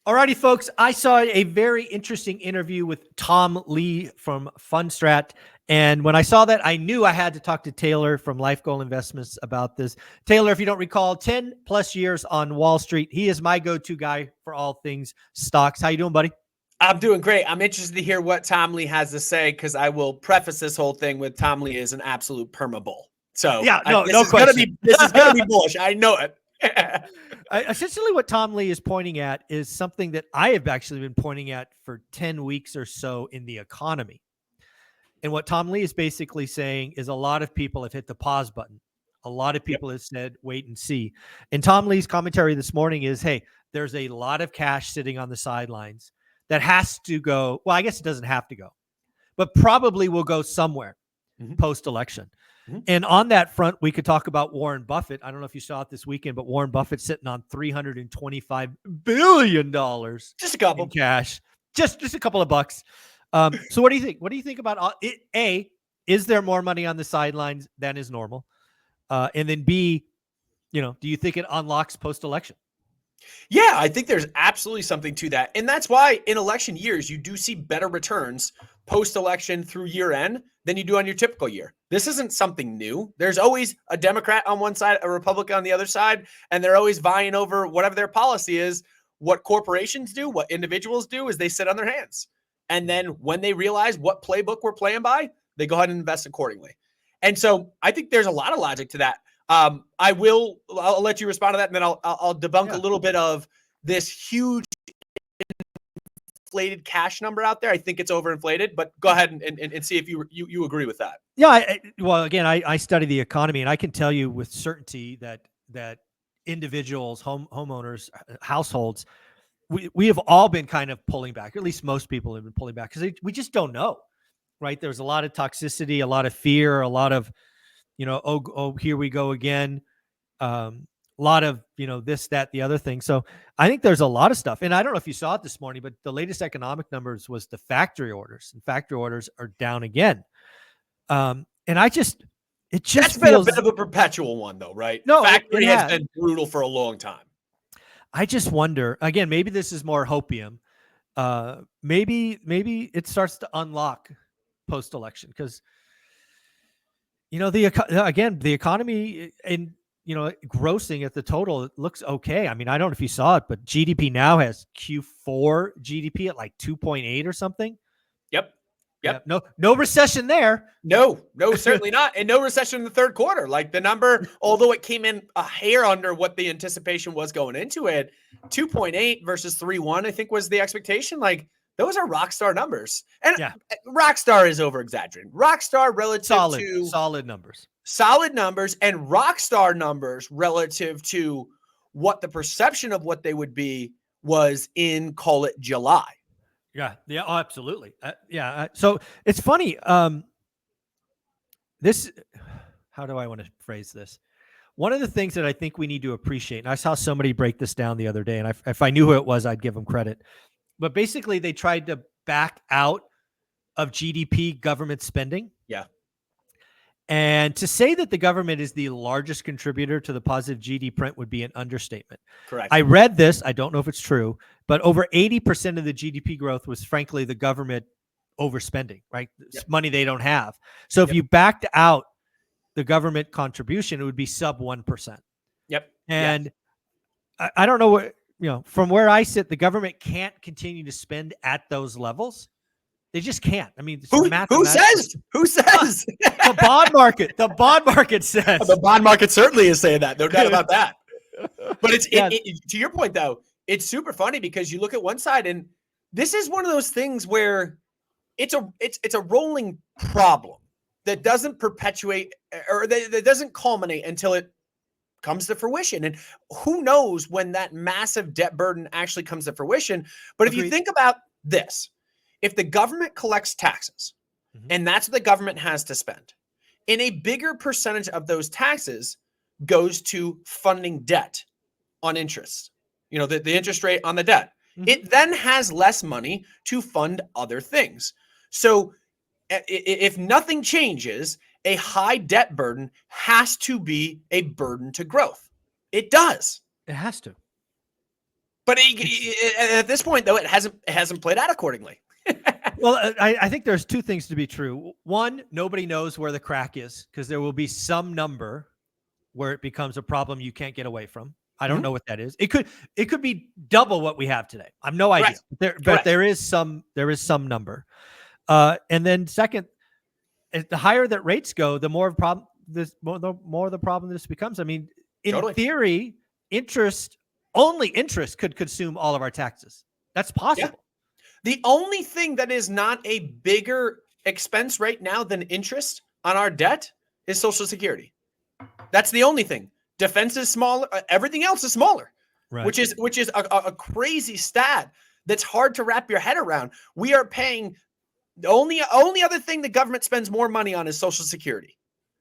Alrighty, folks. I saw a very interesting interview with Tom Lee from Fundstrat. And when I saw that, I knew I had to talk to Taylor from Life Goal Investments about this. Taylor, if you don't recall, 10 plus years on Wall Street. He is my go-to guy for all things stocks. How you doing, buddy? I'm doing great. I'm interested to hear what Tom Lee has to say because I will preface this whole thing with Tom Lee is an absolute perma-bull. So yeah, no this question. This is gonna be bullish. I know it. Essentially, what Tom Lee is pointing at is something that I have actually been pointing at for 10 weeks or so in the economy. And what Tom Lee is basically saying is a lot of people have hit the pause button. A lot of people have said, wait and see. And Tom Lee's commentary this morning is, hey, there's a lot of cash sitting on the sidelines that has to go. Well, I guess it doesn't have to go, but probably will go somewhere post-election. And on that front, we could talk about Warren Buffett. I don't know if you saw it this weekend, but Warren Buffett's sitting on $325 billion Just a couple in cash, just a couple of bucks. So what do you think? What do you think about it? A, is there more money on the sidelines than is normal? And then B, do you think it unlocks post-election? Yeah, I think there's absolutely something to that. And that's why in election years, you do see better returns post-election through year end than you do on your typical year. This isn't something new. There's always a Democrat on one side, a Republican on the other side, and they're always vying over whatever their policy is. What corporations do, what individuals do is they sit on their hands. And then when they realize what playbook we're playing by, they go ahead and invest accordingly. And so I think there's a lot of logic to that. I'll let you respond to that, and then I'll debunk a little bit of this huge inflated cash number out there. I think it's overinflated, but go ahead and see if you agree with that. Yeah. Well, again, I study the economy, and I can tell you with certainty that individuals, homeowners, households, we have all been kind of pulling back. At least most people have been pulling back because we just don't know, right? There's a lot of toxicity, a lot of fear, a lot of here we go again. A lot of, this, that, the other thing. So I think there's a lot of stuff. And I don't know if you saw it this morning, but the latest economic numbers was the factory orders, and factory orders are down again. And that's feels been a bit of a perpetual one though, right? No, factory has been brutal for a long time. I just wonder, again, maybe this is more hopium. Maybe it starts to unlock post-election because, the economy and, grossing at the total, it looks okay. I mean, I don't know if you saw it, but GDP now has Q4 GDP at like 2.8 or something. Yep. Yeah, no recession there. No, certainly not. And no recession in the third quarter. Like the number, although it came in a hair under what the anticipation was going into it, 2.8 versus 3.1, I think was the expectation. Like those are rock star numbers. And rock star is over exaggerating. Rock star relative to solid numbers. Solid numbers and rock star numbers relative to what the perception of what they would be was in, call it July. Yeah. Oh, absolutely. So it's funny. How do I want to phrase this? One of the things that I think we need to appreciate, and I saw somebody break this down the other day, and if I knew who it was, I'd give them credit. But basically, they tried to back out of GDP government spending. Yeah. And to say that the government is the largest contributor to the positive GDP print would be an understatement. Correct. I read this. I don't know if it's true, but over 80% of the GDP growth was frankly the government overspending, right? It's money they don't have. So if you backed out the government contribution, it would be sub 1%. Yep. And I don't know what, from where I sit, the government can't continue to spend at those levels. They just can't. I mean, who says? Who says? The bond market. The bond market says. The bond market certainly is saying that. No doubt about that. But it's to your point though. It's super funny because you look at one side, and this is one of those things where it's a rolling problem that doesn't perpetuate or that doesn't culminate until it comes to fruition. And who knows when that massive debt burden actually comes to fruition? But if you think about this. If the government collects taxes, and that's what the government has to spend, and a bigger percentage of those taxes goes to funding debt on interest, the interest rate on the debt, it then has less money to fund other things. So if nothing changes, a high debt burden has to be a burden to growth. It does. It has to. But at this point, though, it hasn't played out accordingly. Well, I think there's two things to be true. One, nobody knows where the crack is because there will be some number where it becomes a problem you can't get away from. I don't know what that is. It could be double what we have today. I have no idea. But there is some number. And then second, the higher that rates go, the more problem the problem this becomes. I mean, in theory, only interest could consume all of our taxes. That's possible. Yeah. The only thing that is not a bigger expense right now than interest on our debt is Social Security. That's the only thing. Defense is smaller. Everything else is smaller, right. which is a crazy stat that's hard to wrap your head around. We are paying the only other thing the government spends more money on is Social Security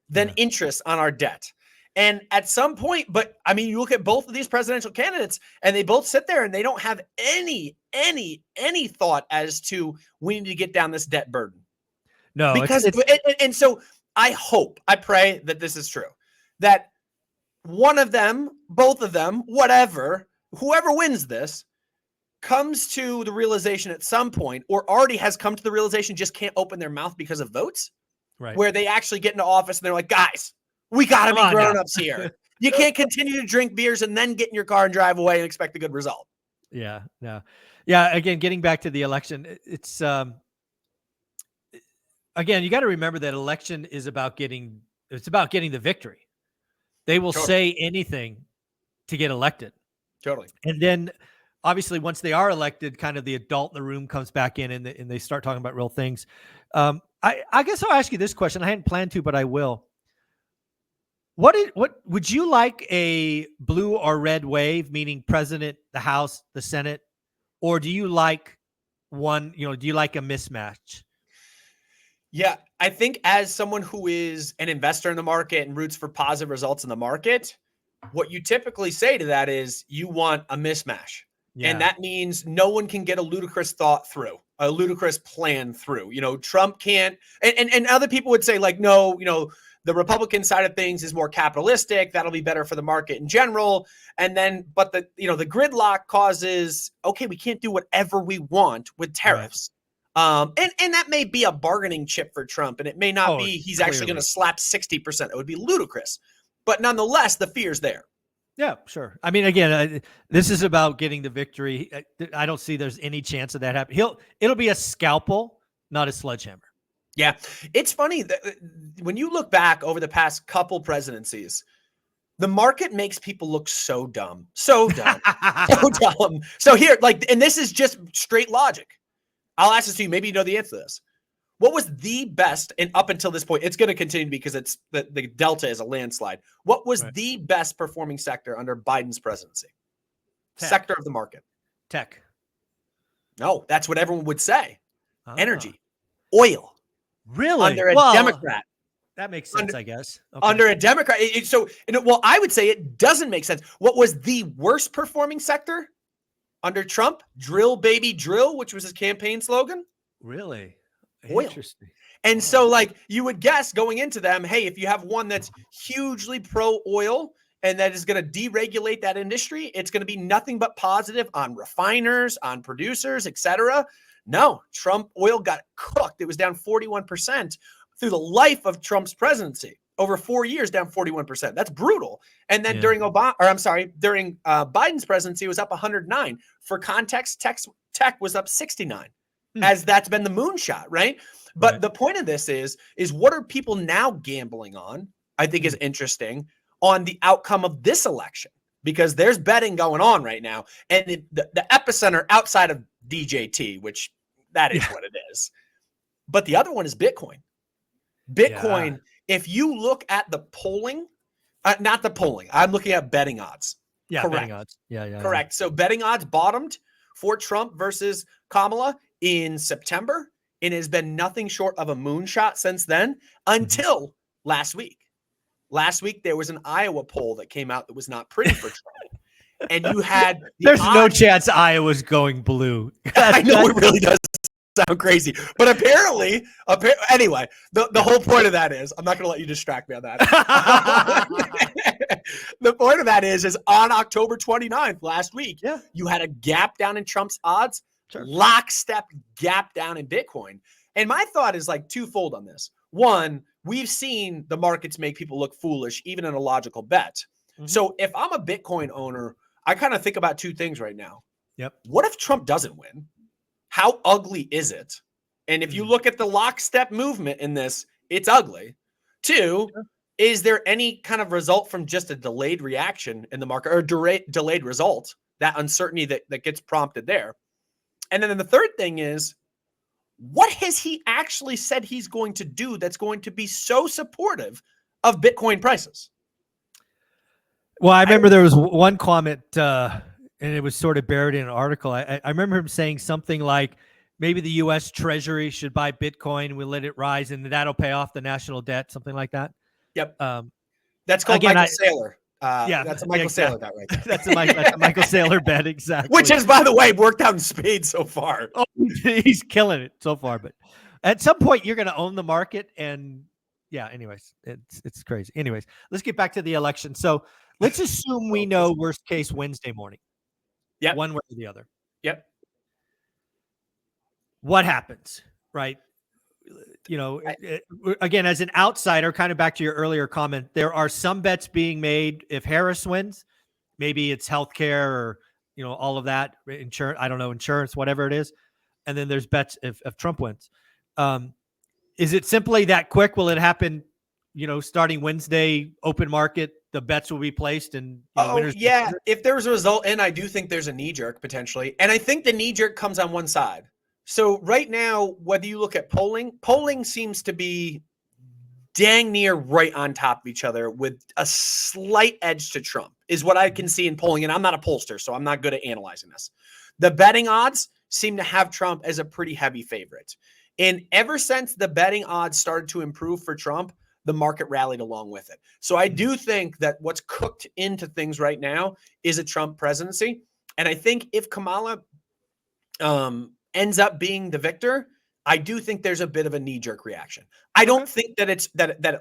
than interest on our debt. And at some point, but I mean, you look at both of these presidential candidates and they both sit there and they don't have any thought as to we need to get down this debt burden. No, because and so I pray that this is true, that one of them, both of them, whoever wins this comes to the realization at some point, or already has come to the realization, just can't open their mouth because of votes, right? Where they actually get into office and they're like, guys, we got to be grown-ups here. You can't continue to drink beers and then get in your car and drive away and expect a good result. Yeah, no. Yeah, again, getting back to the election, it's again, you got to remember that election is about getting the victory. They will say anything to get elected. Totally. And then obviously once they are elected, kind of the adult in the room comes back in and they start talking about real things. I guess I'll ask you this question. I hadn't planned to, but I will. What would you like, a blue or red wave, meaning president, the House, the Senate, or do you like do you like a mismatch? Yeah, I think as someone who is an investor in the market and roots for positive results in the market, what you typically say to that is you want a mismatch. Yeah. And that means no one can get a ludicrous thought through, a ludicrous plan through. Trump can't, and other people would say like, no, the Republican side of things is more capitalistic. That'll be better for the market in general. And then, but the gridlock causes, okay, we can't do whatever we want with tariffs. Right. And that may be a bargaining chip for Trump, and it may not be he's clearly actually going to slap 60%. It would be ludicrous. But nonetheless, the fear's there. Yeah, sure. I mean, again, this is about getting the victory. I don't see there's any chance of that happening. It'll be a scalpel, not a sledgehammer. Yeah. It's funny that when you look back over the past couple presidencies, the market makes people look so dumb, so dumb. So here, and this is just straight logic. I'll ask this to you. Maybe you know the answer to this. What was the best, and up until this point, it's going to continue because it's the delta is a landslide. What was the best performing sector under Biden's presidency? Tech. Sector of the market. Tech. No, that's what everyone would say. Energy, oil. Really? Under a Democrat. That makes sense, I guess. Okay. Under a Democrat. I would say it doesn't make sense. What was the worst performing sector under Trump? Drill, baby, drill, which was his campaign slogan. Really? Oil. Interesting. And so you would guess going into them, hey, if you have one that's hugely pro oil and that is going to deregulate that industry, it's going to be nothing but positive on refiners, on producers, etc. No, Trump oil got cooked. It was down 41% through the life of Trump's presidency. Over 4 years, down 41%. That's brutal. And then during Biden's presidency, it was up 109. For context, tech was up 69. As that's been the moonshot, right? But the point of this is what are people now gambling on? I think is interesting on the outcome of this election, because there's betting going on right now, and the epicenter outside of DJT, which that is what it is. But the other one is Bitcoin. Bitcoin. If you look at the polling, not the polling, I'm looking at betting odds. Yeah, correct. Betting odds. Yeah. Correct. So betting odds bottomed for Trump versus Kamala in September, and has been nothing short of a moonshot since then until last week. Last week, there was an Iowa poll that came out that was not pretty for Trump. And you had there's no chance Iowa's going blue. I know it really does sound crazy, but apparently, anyway, the whole point of that is I'm not going to let you distract me on that. The point of that is on October 29th, last week, Yeah. you had a gap down in Trump's odds, Sure. lockstep gap down in Bitcoin. And my thought is like twofold on this. One, we've seen the markets make people look foolish, even in a logical bet. Mhm. So if I'm a Bitcoin owner, I kind of think about two things right now. Yep. What if Trump doesn't win? How ugly is it? And if you look at the lockstep movement in this, it's ugly. Two, Sure. is there any kind of result from just a delayed reaction in the market or delayed result, that uncertainty that gets prompted there? And then the third thing is, what has he actually said he's going to do that's going to be so supportive of Bitcoin prices? Well, I remember there was one comment, and it was sort of buried in an article. I remember him saying something like, maybe the U.S. Treasury should buy Bitcoin and we'll let it rise, and that'll pay off the national debt, something like that. Yep. That's called again, Michael Saylor. Yeah, that's a Michael Saylor bet right there. That's a Michael Saylor bet, exactly. Which has, by the way, worked out in spades so far. Oh, he's killing it so far. But at some point, you're going to own the market, and yeah. Anyways, it's crazy. Anyways, let's get back to the election. So let's assume we know worst case Wednesday morning. Yeah, one way or the other. Yep. What happens, right? Again, as an outsider, kind of back to your earlier comment, there are some bets being made. If Harris wins, maybe it's healthcare or, all of that, insurance, I don't know, insurance, whatever it is. And then there's bets if Trump wins. Is it simply that quick? Will it happen, starting Wednesday, open market, the bets will be placed and winners? Yeah. If there's a result, and I do think there's a knee jerk potentially. And I think the knee jerk comes on one side. So right now, whether you look at polling seems to be dang near right on top of each other with a slight edge to Trump is what I can see in polling. And I'm not a pollster, so I'm not good at analyzing this. The betting odds seem to have Trump as a pretty heavy favorite. And ever since the betting odds started to improve for Trump, the market rallied along with it. So I do think that what's cooked into things right now is a Trump presidency. And I think if Kamala ends up being the victor, I do think there's a bit of a knee-jerk reaction. I don't think that it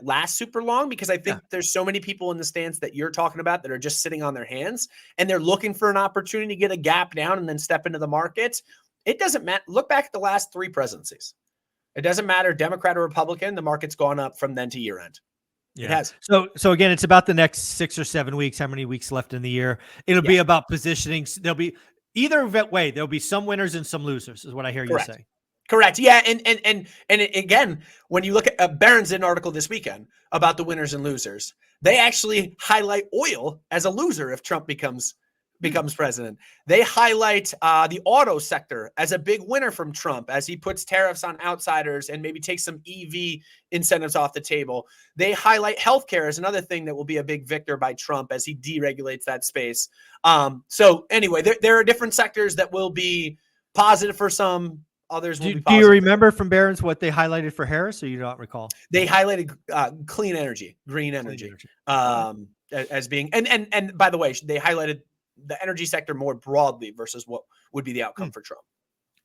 lasts super long, because I think there's so many people in the stance that you're talking about that are just sitting on their hands and they're looking for an opportunity to get a gap down and then step into the market. It doesn't matter. Look back at the last three presidencies. It doesn't matter, Democrat or Republican, the market's gone up from then to year end. Yeah. It has. So again, it's about the next 6 or 7 weeks. How many weeks left in the year? It'll be about positioning. There'll be either way. There'll be some winners and some losers, is what I hear you say. Correct. Yeah. And again, when you look at Barron's did an article this weekend about the winners and losers, they actually highlight oil as a loser if Trump becomes president. They highlight the auto sector as a big winner from Trump as he puts tariffs on outsiders and maybe takes some EV incentives off the table. They highlight healthcare as another thing that will be a big victor by Trump as he deregulates that space. So anyway, there are different sectors that will be positive for some. Others will be positive. Do you remember from Barron's what they highlighted for Harris, or you don't recall? They highlighted clean energy, green energy, as being, and by the way, they highlighted the energy sector more broadly versus what would be the outcome for Trump.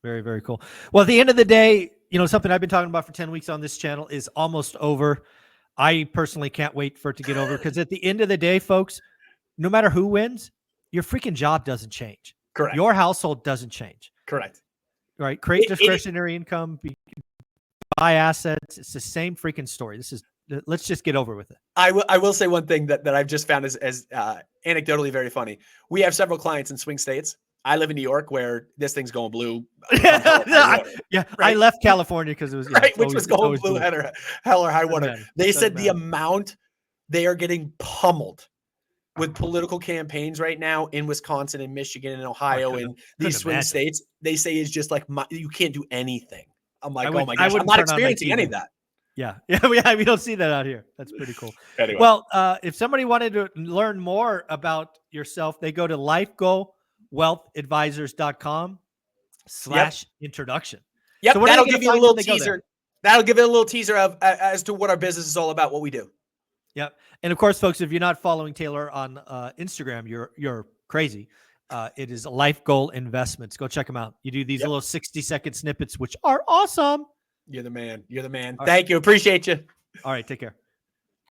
Very, very cool. Well, at the end of the day, something I've been talking about for 10 weeks on this channel is almost over. I personally can't wait for it to get over, because at the end of the day, folks, no matter who wins, your freaking job doesn't change. Correct. Your household doesn't change. Correct. Right. Create discretionary income, buy assets. It's the same freaking story. Let's just get over with it. I will say one thing that I've just found as anecdotally very funny. We have several clients in swing states. I live in New York, where this thing's going blue. Right? I left California because it was which was going blue, hell or high water. They said the amount they are getting pummeled with political campaigns right now in Wisconsin and Michigan and Ohio and these swing states, they say is just like, you can't do anything. I'm like, oh my gosh, I'm not experiencing any of that. Yeah. We don't see that out here. That's pretty cool. Anyway. Well, if somebody wanted to learn more about yourself, they go to lifegowealthadvisors.com/introduction. Yep. So that'll give you a little teaser. That'll give it a little teaser of as to what our business is all about, what we do. Yep. And of course, folks, if you're not following Taylor on Instagram, you're crazy. It is Life Goal Investments. Go check them out. You do these little 60-second snippets, which are awesome. You're the man. You're the man. All Thank you. Appreciate you. All right. Take care.